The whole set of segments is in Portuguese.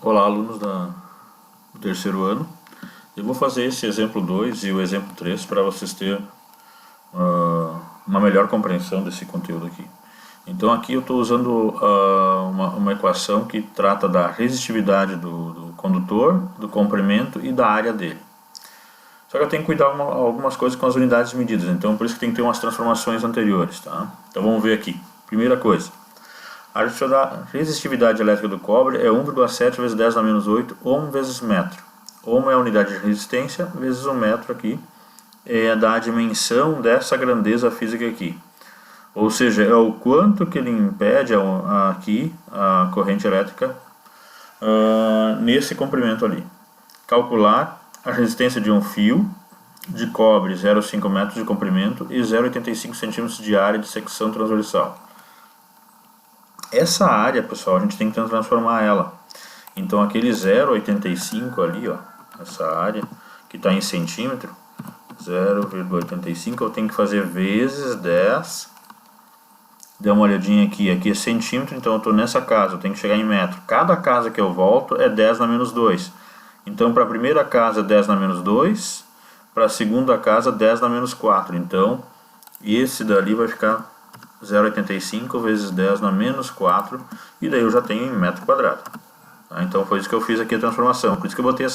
Olá, alunos do terceiro ano. Eu vou fazer esse exemplo 2 e o exemplo 3 para vocês terem uma melhor compreensão desse conteúdo aqui. Então aqui eu estou usando uma equação que trata da resistividade do condutor, do comprimento e da área dele. Só que eu tenho que cuidar algumas coisas com as unidades medidas, então por isso que tem que ter umas transformações anteriores, tá? Então vamos ver aqui. Primeira coisa. A resistividade elétrica do cobre é 1,7 vezes 10 na menos 8 ohm vezes metro. Ohm é a unidade de resistência, vezes o metro aqui é da dimensão dessa grandeza física aqui. Ou seja, é o quanto que ele impede aqui a corrente elétrica nesse comprimento ali. Calcular a resistência de um fio de cobre 0,5 metros de comprimento e 0,85 centímetros de área de secção transversal. Essa área, pessoal, a gente tem que transformar ela. Então aquele 0,85 ali, ó, essa área que está em centímetro, 0,85 eu tenho que fazer vezes 10. Dê uma olhadinha aqui, aqui é centímetro, então eu estou nessa casa, eu tenho que chegar em metro. Cada casa que eu volto é 10 na menos 2. Então para a primeira casa 10 na menos 2, para a segunda casa 10 na menos 4. Então esse dali vai ficar 0,85 vezes 10 na menos 4, e daí eu já tenho em metro quadrado. Tá? Então foi isso que eu fiz aqui a transformação. Por isso que eu botei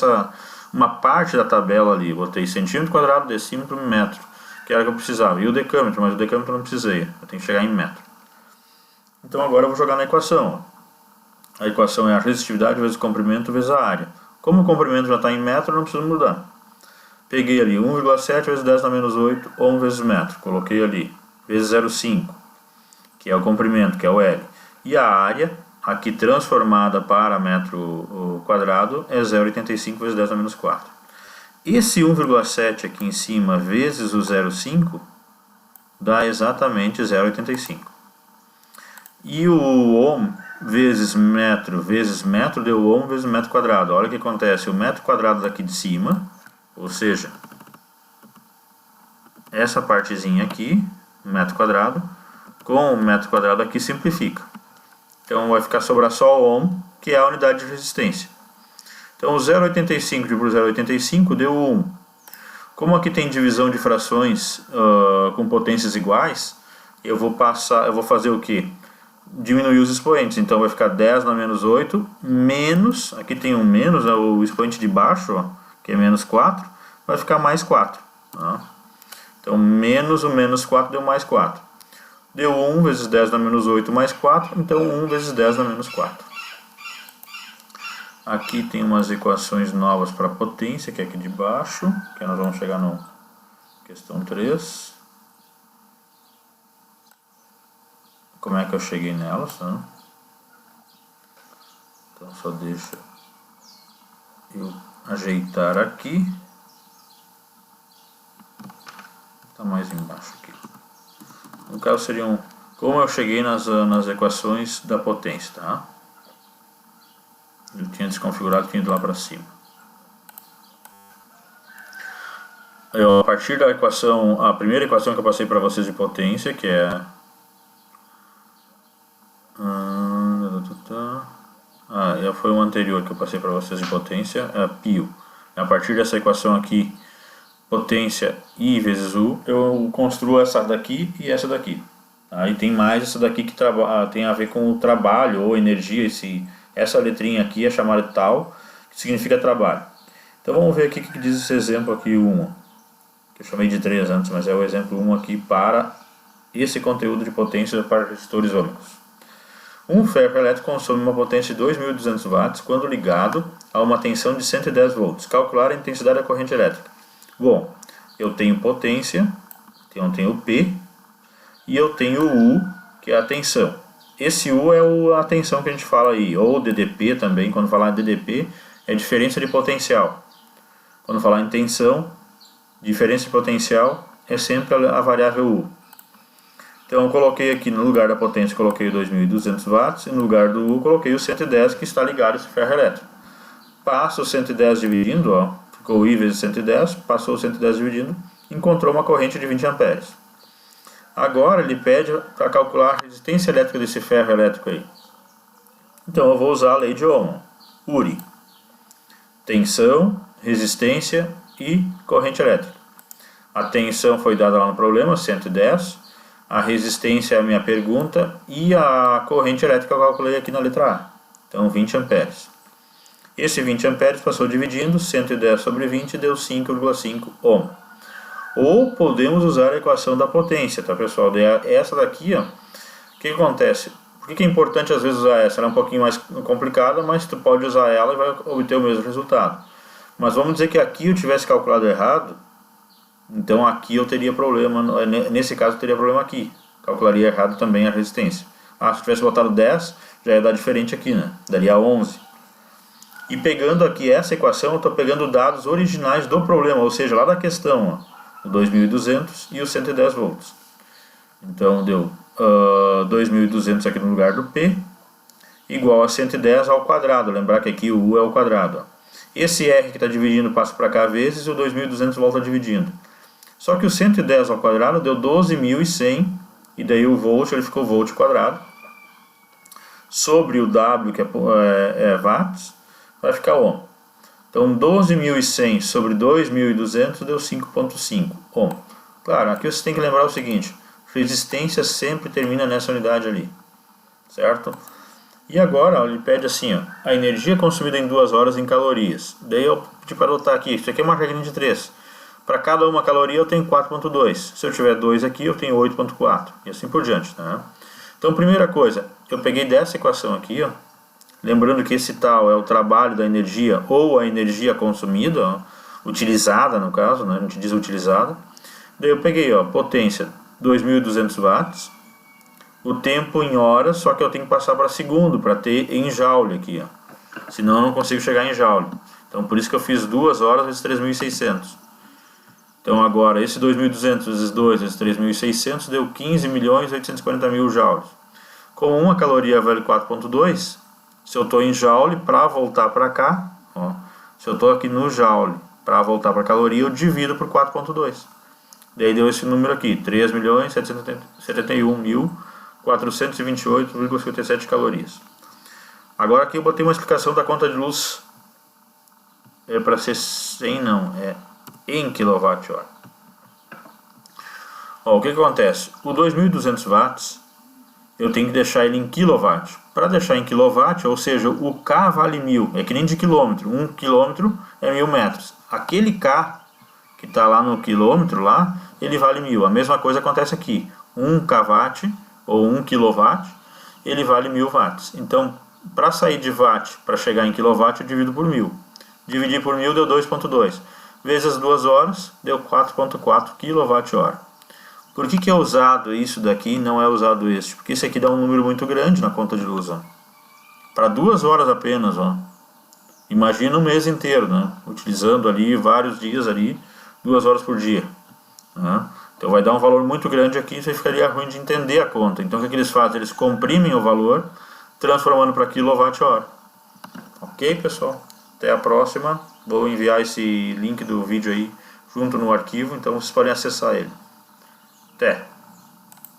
uma parte da tabela ali, botei centímetro quadrado, decímetro, metro, que era o que eu precisava. E o decâmetro, mas o decâmetro eu não precisei, eu tenho que chegar em metro. Então agora eu vou jogar na equação. A equação é a resistividade vezes o comprimento vezes a área. Como o comprimento já está em metro, eu não preciso mudar. Peguei ali 1,7 vezes 10 na menos 8 ohm vezes metro, coloquei ali, vezes 0,5. que é o comprimento, que é o L. E a área, aqui transformada para metro quadrado, é 0,85 vezes 10 a menos 4. Esse 1,7 aqui em cima vezes o 0,5 dá exatamente 0,85. E o ohm vezes metro deu ohm vezes metro quadrado. Olha o que acontece, o metro quadrado daqui de cima, ou seja, essa partezinha aqui, metro quadrado, com o metro quadrado aqui simplifica. Então vai ficar sobrar só o ohm, que é a unidade de resistência. Então 0,85 por 0,85 deu 1. Como aqui tem divisão de frações com potências iguais, eu vou fazer o que? Diminuir os expoentes. Então vai ficar 10 na menos 8, menos, aqui tem um menos, o expoente de baixo, ó, que é menos 4, vai ficar mais 4. Tá? Então menos o menos 4 deu mais 4. Deu 1 vezes 10 na menos 8 mais 4, então 1 vezes 10 na menos 4. Aqui tem umas equações novas para potência, que é aqui de baixo, que nós vamos chegar no questão 3. Como é que eu cheguei nelas, né? Então só deixa eu ajeitar aqui. Está mais embaixo aqui. No caso seriam como eu cheguei nas equações da potência, tá? Eu tinha desconfigurado, tinha ido lá para cima. A partir da equação, a primeira equação que eu passei para vocês de potência, que é foi uma anterior que eu passei para vocês de potência, é π. A partir dessa equação aqui, potência I vezes U, eu construo essa daqui e essa daqui. Aí tem mais essa daqui que tem a ver com o trabalho ou energia. Essa letrinha aqui é chamada de tal, que significa trabalho. Então vamos ver aqui o que diz esse exemplo aqui 1, que eu chamei de 3 antes, mas é o exemplo 1 aqui para esse conteúdo de potência para resistores ômicos. Um ferro elétrico consome uma potência de 2.200 watts quando ligado a uma tensão de 110 volts. Calcular a intensidade da corrente elétrica. Bom, eu tenho potência, então eu tenho P, e eu tenho U, que é a tensão. Esse U é a tensão que a gente fala aí, ou DDP também. Quando falar em DDP, é diferença de potencial. Quando falar em tensão, diferença de potencial é sempre a variável U. Então eu coloquei aqui no lugar da potência, coloquei 2.200 watts, e no lugar do U coloquei o 110 que está ligado a esse ferro elétrico. Passo o 110 dividindo, ó, ficou I vezes 110, passou o 110 dividindo, encontrou uma corrente de 20 amperes. Agora ele pede para calcular a resistência elétrica desse ferro elétrico aí. Então eu vou usar a lei de Ohm. URI. Tensão, resistência e corrente elétrica. A tensão foi dada lá no problema, 110. A resistência é a minha pergunta. E a corrente elétrica eu calculei aqui na letra A. Então 20 amperes. Esse 20 amperes passou dividindo, 110 sobre 20 deu 5,5 ohm. Ou podemos usar a equação da potência, tá pessoal? Essa daqui, ó, o que acontece? Por que é importante às vezes usar essa? Ela é um pouquinho mais complicada, mas tu pode usar ela e vai obter o mesmo resultado. Mas vamos dizer que aqui eu tivesse calculado errado, então aqui eu teria problema, nesse caso eu teria problema aqui. Calcularia errado também a resistência. Se eu tivesse botado 10, já ia dar diferente aqui, né? Daria 11. E pegando aqui essa equação, eu estou pegando dados originais do problema, ou seja, lá da questão, ó, o 2200 e os 110 volts. Então deu 2200 aqui no lugar do P, igual a 110 ao quadrado. Lembrar que aqui o U é o quadrado, ó. Esse R que está dividindo passa para cá vezes e o 2200 volta dividindo. Só que o 110 ao quadrado deu 12.100, e daí o volt ele ficou volt quadrado. Sobre o W, que é watts, vai ficar ohm. Então 12.100 sobre 2.200 deu 5,5 ohm. Claro, aqui você tem que lembrar o seguinte: resistência sempre termina nessa unidade ali, certo? E agora ó, ele pede assim, ó, a energia consumida em 2 horas em calorias. Daí eu pedi para adotar aqui, isso aqui é uma regrinha de 3. Para cada uma caloria eu tenho 4,2. Se eu tiver 2 aqui eu tenho 8,4 e assim por diante, né? Então primeira coisa, eu peguei dessa equação aqui, ó, lembrando que esse tal é o trabalho da energia ou a energia consumida, ó, utilizada no caso, né? A gente diz utilizada. Daí eu peguei, ó, potência 2.200 watts, o tempo em horas, só que eu tenho que passar para segundo, para ter em joule aqui, ó. Senão eu não consigo chegar em joule. Então por isso que eu fiz 2 horas vezes 3.600. Então agora esse 2.200 vezes 2 vezes 3.600 deu 15.840.000 joules. Como uma caloria vale 4,2, se eu estou em joule, para voltar para cá, ó, se eu estou aqui no joule, para voltar para caloria, eu divido por 4,2. Daí deu esse número aqui, 3.771.428,57 calorias. Agora aqui eu botei uma explicação da conta de luz, é para ser 100 não, é em kWh. Ó, o que acontece? O 2.200 watts, eu tenho que deixar ele em quilowatt. Para deixar em quilowatt, ou seja, o K vale 1.000, é que nem de quilômetro. 1 quilômetro é 1.000 metros. Aquele K que está lá no quilômetro, lá, ele vale 1.000. A mesma coisa acontece aqui. 1 kW ou 1 kW, ele vale 1.000 watts. Então, para sair de watt, para chegar em quilowatt, eu divido por 1.000. Dividir por 1.000 deu 2,2. Vezes as 2 horas, deu 4,4 kWh. Por que é usado isso daqui e não é usado este? Porque esse aqui dá um número muito grande na conta de luz. Para 2 horas apenas. Ó. Imagina um mês inteiro, né? Utilizando ali vários dias, ali, 2 horas por dia. Né? Então vai dar um valor muito grande aqui e você ficaria ruim de entender a conta. Então o que eles fazem? Eles comprimem o valor, transformando para kWh. Ok, pessoal? Até a próxima. Vou enviar esse link do vídeo aí junto no arquivo, então vocês podem acessar ele. Até!